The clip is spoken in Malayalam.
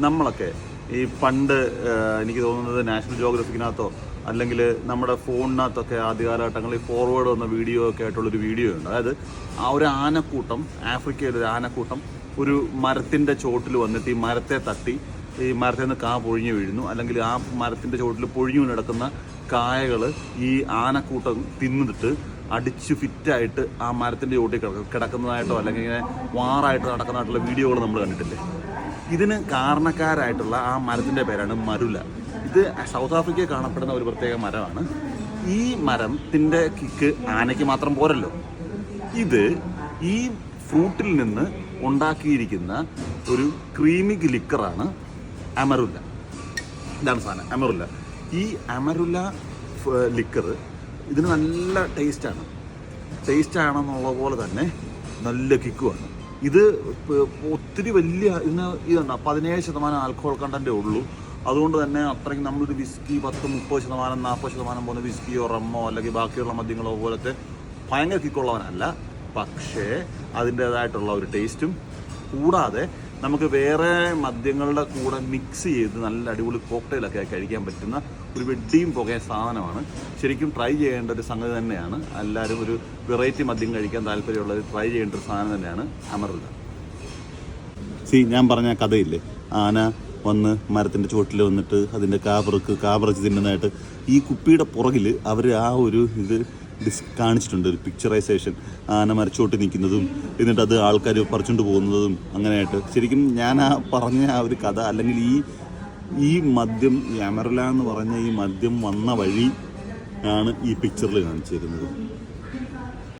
നമ്മളൊക്കെ ഈ പണ്ട് എനിക്ക് തോന്നുന്നത് നാഷണൽ ജിയോഗ്രഫിക്കിനകത്തോ അല്ലെങ്കിൽ നമ്മുടെ ഫോണിനകത്തൊക്കെ ആദ്യ കാലഘട്ടങ്ങളിൽ ഫോർവേഡ് വന്ന വീഡിയോ ഒക്കെ ആയിട്ടുള്ളൊരു വീഡിയോ ഉണ്ട്. അതായത് ആ ഒരു ആനക്കൂട്ടം, ആഫ്രിക്കയിലൊരു ആനക്കൂട്ടം ഒരു മരത്തിൻ്റെ ചോട്ടിൽ വന്നിട്ട് ഈ മരത്തെ തട്ടി ഈ മരത്തിൽ നിന്ന് കാ പൊഴിഞ്ഞു വീഴുന്നു, അല്ലെങ്കിൽ ആ മരത്തിൻ്റെ ചോട്ടിൽ പൊഴിഞ്ഞു കിടക്കുന്ന കായകൾ ഈ ആനക്കൂട്ടം തിന്നിട്ട് അടിച്ച് ഫിറ്റായിട്ട് ആ മരത്തിൻ്റെ ചോട്ടിൽ കിടക്കുന്നതായിട്ടോ അല്ലെങ്കിൽ ഇങ്ങനെ വാറായിട്ട് നടക്കുന്നതായിട്ടുള്ള വീഡിയോകൾ നമ്മൾ കണ്ടിട്ടില്ലേ. ഇതിന് കാരണക്കാരായിട്ടുള്ള ആ മരത്തിൻ്റെ പേരാണ് മരുല. ഇത് സൗത്ത് ആഫ്രിക്കയിൽ കാണപ്പെടുന്ന ഒരു പ്രത്യേക മരമാണ്. ഈ മരത്തിൻ്റെ കിക്ക് ആനയ്ക്ക് മാത്രം പോരല്ലോ, ഇത് ഈ ഫ്രൂട്ടിൽ നിന്ന് ഉണ്ടാക്കിയിരിക്കുന്ന ഒരു ക്രീമിക് ലിക്കറാണ് അമരുല്ല. ഇതാണ് സാധനം അമരുല്ല. ഈ അമരുല്ല ലിക്കർ ഇതിന് നല്ല ടേസ്റ്റാണെന്നുള്ള പോലെ തന്നെ നല്ല കിക്കുമാണ്. ഇത് ഒത്തിരി വലിയ ഇതുണ്ട് 17% ആൽക്കഹോൾ കണ്ടൻറ്റേ ഉള്ളൂ. അതുകൊണ്ട് തന്നെ അത്രയ്ക്ക് നമ്മളൊരു വിസ്കി 10-30%, 40% പോകുന്ന വിസ്കിയോ റമ്മോ അല്ലെങ്കിൽ ബാക്കിയുള്ള മദ്യങ്ങളോ പോലത്തെ ഭയങ്കര കിക്കുള്ളവനല്ല. പക്ഷേ അതിൻ്റേതായിട്ടുള്ള ഒരു ടേസ്റ്റും കൂടാതെ നമുക്ക് വേറെ മദ്യങ്ങളുടെ കൂടെ മിക്സ് ചെയ്ത് നല്ല അടിപൊളി കോക്ടെയിലൊക്കെ കഴിക്കാൻ പറ്റുന്ന ഒരു വെഡ്ഡിയും പുകയ സാധനമാണ്. ശരിക്കും ട്രൈ ചെയ്യേണ്ട ഒരു സംഗതി തന്നെയാണ്. എല്ലാവരും ഒരു വെറൈറ്റി മദ്യം കഴിക്കാൻ താല്പര്യമുള്ളത് ട്രൈ ചെയ്യേണ്ട ഒരു സാധനം തന്നെയാണ് അമരുല്ല. ഞാൻ പറഞ്ഞ കഥയില്ലേ, ആന വന്ന് മരത്തിൻ്റെ ചുവട്ടിൽ വന്നിട്ട് അതിൻ്റെ കാപറിച്ച് തിന്നുന്നതായിട്ട് ഈ കുപ്പിയുടെ പുറകിൽ അവർ ആ ഒരു ഇത് കാണിച്ചിട്ടുണ്ട്, ഒരു പിക്ചറൈസേഷൻ. ആന മരച്ചോട്ട് നിൽക്കുന്നതും എന്നിട്ട് അത് ആൾക്കാർ പറിച്ചുകൊണ്ട് പോകുന്നതും അങ്ങനെയായിട്ട്. ശരിക്കും ഞാൻ ആ പറഞ്ഞ ആ ഒരു കഥ അല്ലെങ്കിൽ ഈ മദ്യം, ഈ അമരുല്ല എന്ന് പറഞ്ഞ ഈ മദ്യം വന്ന വഴി ആണ് ഈ പിക്ചറിൽ കാണിച്ചിരുന്നത്.